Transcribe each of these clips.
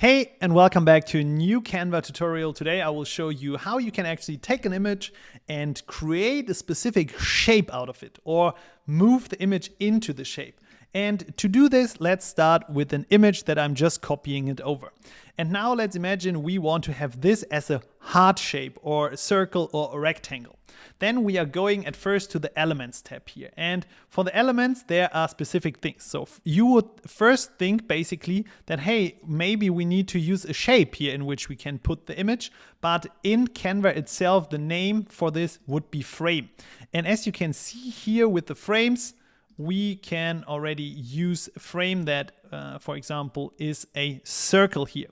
Hey, and welcome back to a new Canva tutorial. Today I will show you how you can actually take an image and create a specific shape out of it, or move the image into the shape. And to do this, let's start with an image that I'm just copying it over. And now let's imagine we want to have this as a heart shape or a circle or a rectangle. Then we are going at first to the elements tab here. And for the elements, there are specific things. So you would first think basically that, hey, maybe we need to use a shape here in which we can put the image. But in Canva itself, the name for this would be frame. And as you can see here with the frames, we can already use a frame that, for example, is a circle here.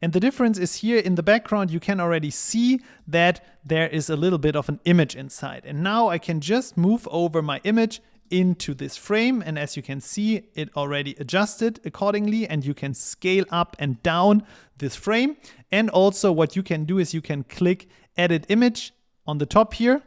And the difference is here in the background, you can already see that there is a little bit of an image inside. And now I can just move over my image into this frame. And as you can see, it already adjusted accordingly, and you can scale up and down this frame. And also what you can do is you can click Edit Image on the top here.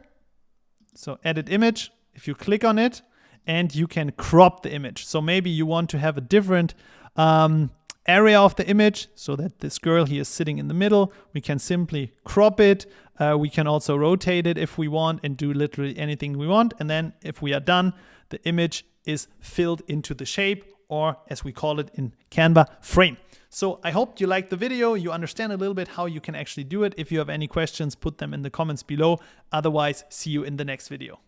So Edit Image, if you click on it, and you can crop the image. So maybe you want to have a different area of the image so that this girl here is sitting in the middle. We can simply crop it. We can also rotate it if we want and do literally anything we want. And then if we are done, the image is filled into the shape, or as we call it in Canva, frame. So I hope you liked the video. You understand a little bit how you can actually do it. If you have any questions, put them in the comments below. Otherwise, see you in the next video.